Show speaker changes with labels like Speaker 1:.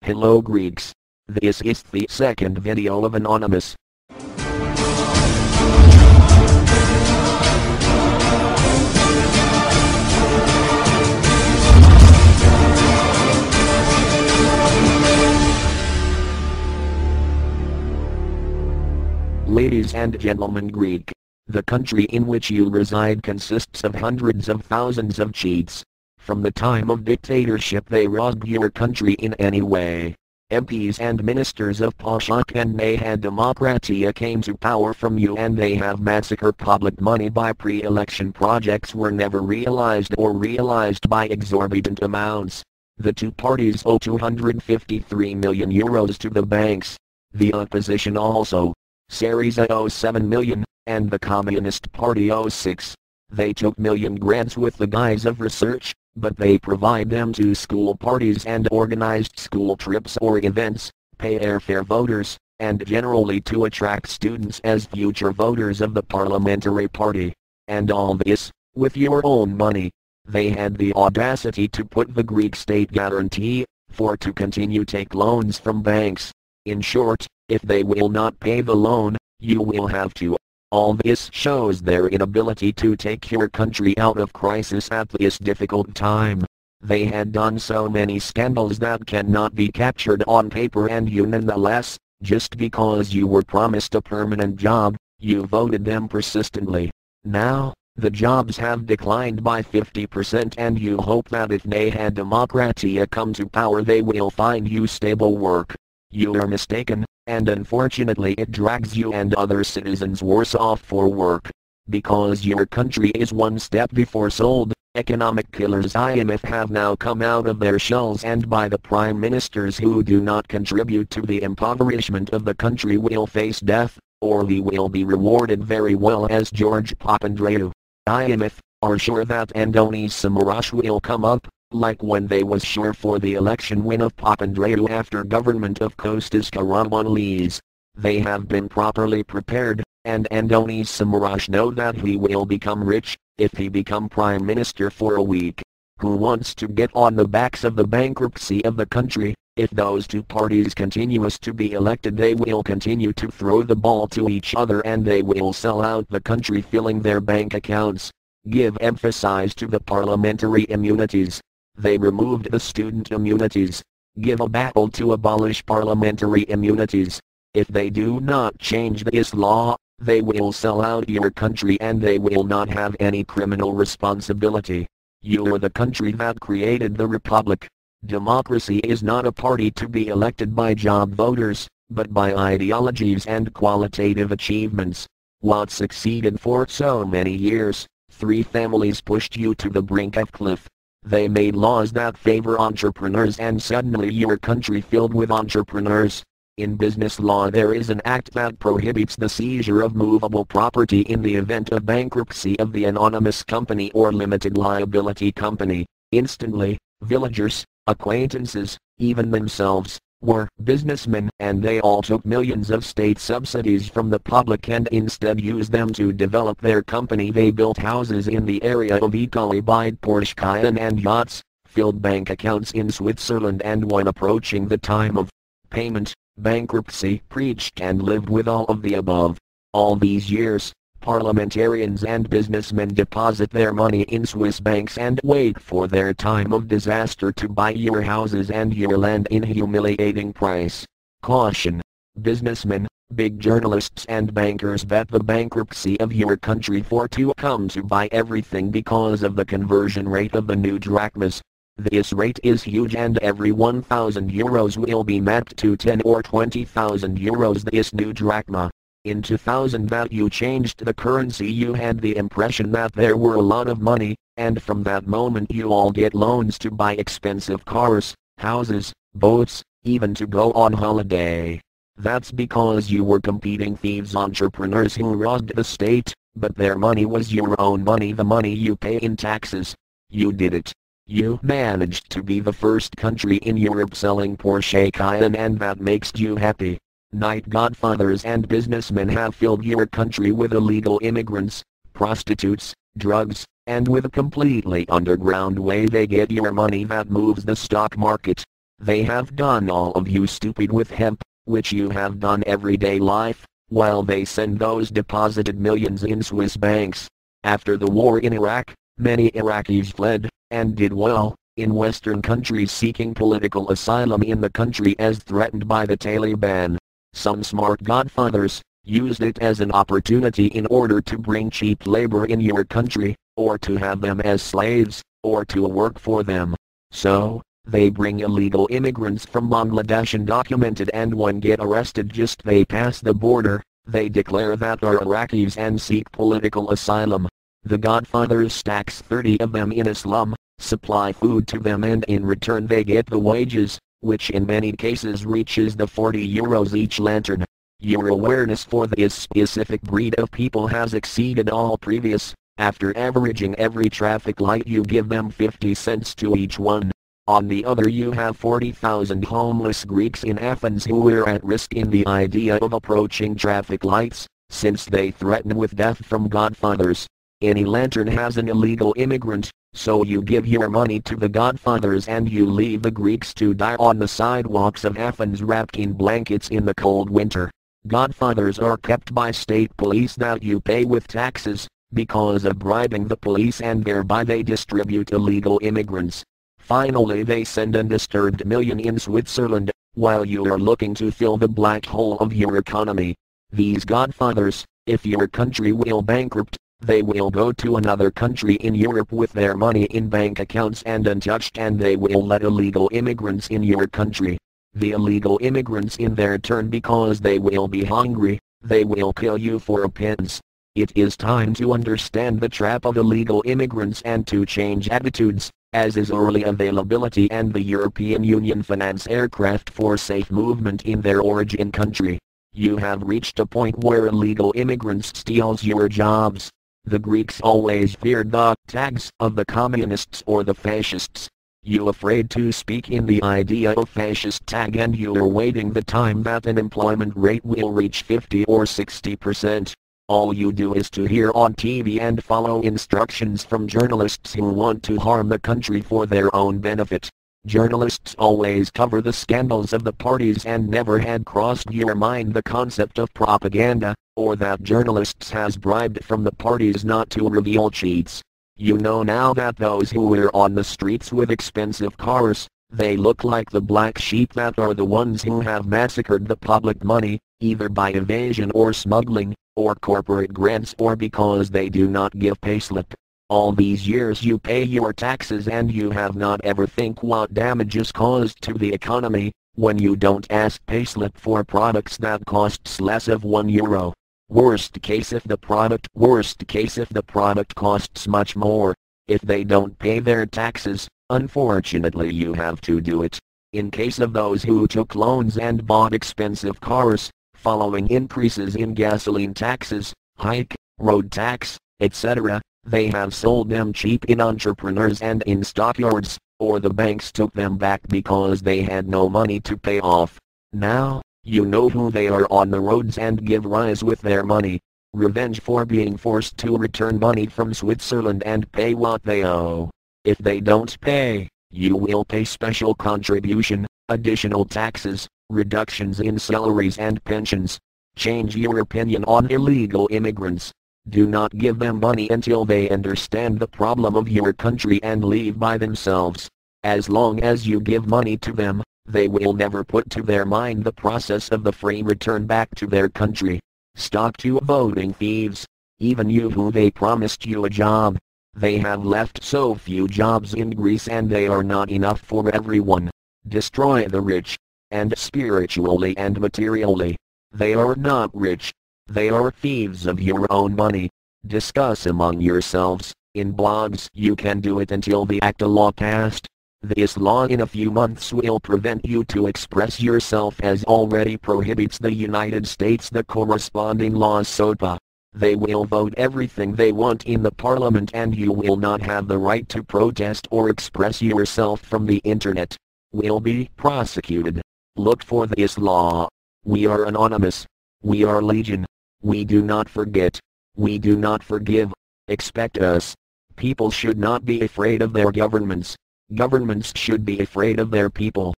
Speaker 1: Hello Greeks. This is the second video of Anonymous. Ladies and gentlemen, Greek. The country in which you reside consists of hundreds of thousands of cheats. From the time of dictatorship they robbed your country in any way. MPs and ministers of Pashak and Nahad Demokratia came to power from you, and they have massacred public money by pre-election projects were never realized or realized by exorbitant amounts. The two parties owe 253 million euros to the banks. The opposition also. Syriza owes 7 million, and the Communist Party owes 6. They took million grants with the guise of research, but they provide them to school parties and organized school trips or events, pay airfare voters, and generally to attract students as future voters of the parliamentary party. And all this, with your own money. They had the audacity to put the Greek state guarantee, for to continue take loans from banks. In short, if they will not pay the loan, you will have to. All this shows their inability to take your country out of crisis at this difficult time. They had done so many scandals that cannot be captured on paper, and you nonetheless, just because you were promised a permanent job, you voted them persistently. Now, the jobs have declined by 50%, and you hope that if Nahad Demokratia come to power they will find you stable work. You are mistaken, and unfortunately it drags you and other citizens worse off for work. Because your country is one step before sold, economic killers IMF have now come out of their shells, and by the prime ministers who do not contribute to the impoverishment of the country will face death, or they will be rewarded very well as George Papandreou. IMF are sure that Andonis Samaras will come up, like when they was sure for the election win of Papandreou after government of Kostas Karamanlis. They have been properly prepared, and Andonis Samaras know that he will become rich, if he become prime minister for a week. Who wants to get on the backs of the bankruptcy of the country? If those two parties continues to be elected they will continue to throw the ball to each other, and they will sell out the country, filling their bank accounts. Give emphasis to the parliamentary immunities. They removed the student immunities. Give a battle to abolish parliamentary immunities. If they do not change this law, they will sell out your country and they will not have any criminal responsibility. You are the country that created the republic. Democracy is not a party to be elected by job voters, but by ideologies and qualitative achievements. What succeeded for so many years? 3 families pushed you to the brink of cliff. They made laws that favor entrepreneurs, and suddenly your country filled with entrepreneurs. In business law there is an act that prohibits the seizure of movable property in the event of bankruptcy of the anonymous company or limited liability company. Instantly, villagers, acquaintances, even themselves, were businessmen, and they all took millions of state subsidies from the public and instead used them to develop their company. They built houses in the area of Italy, bought Porsche Cayenne and yachts, filled bank accounts in Switzerland, and when approaching the time of payment, bankruptcy, preached and lived with all of the above. All these years, parliamentarians and businessmen deposit their money in Swiss banks and wait for their time of disaster to buy your houses and your land in humiliating price. Caution! Businessmen, big journalists and bankers bet the bankruptcy of your country for to come to buy everything because of the conversion rate of the new drachmas. This rate is huge, and every 1,000 euros will be mapped to 10 or 20,000 euros this new drachma. In 2000 that you changed the currency you had the impression that there were a lot of money, and from that moment you all get loans to buy expensive cars, houses, boats, even to go on holiday. That's because you were competing thieves entrepreneurs who robbed the state, but their money was your own money, the money you pay in taxes. You did it. You managed to be the first country in Europe selling Porsche Cayenne, and that makes you happy. Night godfathers and businessmen have filled your country with illegal immigrants, prostitutes, drugs, and with a completely underground way they get your money that moves the stock market. They have done all of you stupid with hemp, which you have done everyday life, while they send those deposited millions in Swiss banks. After the war in Iraq, many Iraqis fled, and did well, in Western countries seeking political asylum in the country as threatened by the Taliban. Some smart godfathers used it as an opportunity in order to bring cheap labor in your country, or to have them as slaves, or to work for them. So, they bring illegal immigrants from Bangladesh undocumented, and when get arrested just they pass the border, they declare that are Iraqis and seek political asylum. The godfathers stacks 30 of them in a slum, supply food to them, and in return they get the wages, which in many cases reaches the 40 euros each lantern. Your awareness for this specific breed of people has exceeded all previous. After averaging every traffic light you give them 50 cents to each one. On the other you have 40,000 homeless Greeks in Athens who are at risk in the idea of approaching traffic lights, since they threaten with death from godfathers. Any lantern has an illegal immigrant, so you give your money to the godfathers and you leave the Greeks to die on the sidewalks of Athens wrapped in blankets in the cold winter. Godfathers are kept by state police that you pay with taxes, because of bribing the police, and thereby they distribute illegal immigrants. Finally they send a disturbed million in Switzerland, while you are looking to fill the black hole of your economy. These godfathers, if your country will bankrupt, they will go to another country in Europe with their money in bank accounts and untouched, and they will let illegal immigrants in your country. The illegal immigrants in their turn, because they will be hungry, they will kill you for a pittance. It is time to understand the trap of illegal immigrants and to change attitudes, as is early availability and the European Union finance aircraft for safe movement in their origin country. You have reached a point where illegal immigrants steals your jobs. The Greeks always feared the tags of the communists or the fascists. You afraid to speak in the idea of fascist tag, and you are waiting the time that unemployment rate will reach 50 or 60%. All you do is to hear on TV and follow instructions from journalists who want to harm the country for their own benefit. Journalists always cover the scandals of the parties, and never had crossed your mind the concept of propaganda, or that journalists has bribed from the parties not to reveal cheats. You know now that those who are on the streets with expensive cars, they look like the black sheep that are the ones who have massacred the public money, either by evasion or smuggling, or corporate grants, or because they do not give payslip. All these years you pay your taxes and you have not ever think what damage is caused to the economy, when you don't ask payslip for products that costs less of €1. Worst case if the product costs much more. If they don't pay their taxes, unfortunately you have to do it. In case of those who took loans and bought expensive cars, following increases in gasoline taxes, hike, road tax, etc., they have sold them cheap in entrepreneurs and in stockyards, or the banks took them back because they had no money to pay off. Now, you know who they are on the roads and give rise with their money. Revenge for being forced to return money from Switzerland and pay what they owe. If they don't pay, you will pay special contribution, additional taxes, reductions in salaries and pensions. Change your opinion on illegal immigrants. Do not give them money until they understand the problem of your country and leave by themselves. As long as you give money to them, they will never put to their mind the process of the free return back to their country. Stop to voting thieves. Even you who they promised you a job. They have left so few jobs in Greece and they are not enough for everyone. Destroy the rich. And spiritually and materially. They are not rich. They are thieves of your own money. Discuss among yourselves. In blogs you can do it until the ACTA law passed. This law in a few months will prevent you to express yourself, as already prohibits the United States the corresponding laws SOPA. They will vote everything they want in the parliament and you will not have the right to protest or express yourself from the internet. Will be prosecuted. Look for this law. We are anonymous. We are legion. We do not forget. We do not forgive. Expect us. People should not be afraid of their governments. Governments should be afraid of their people.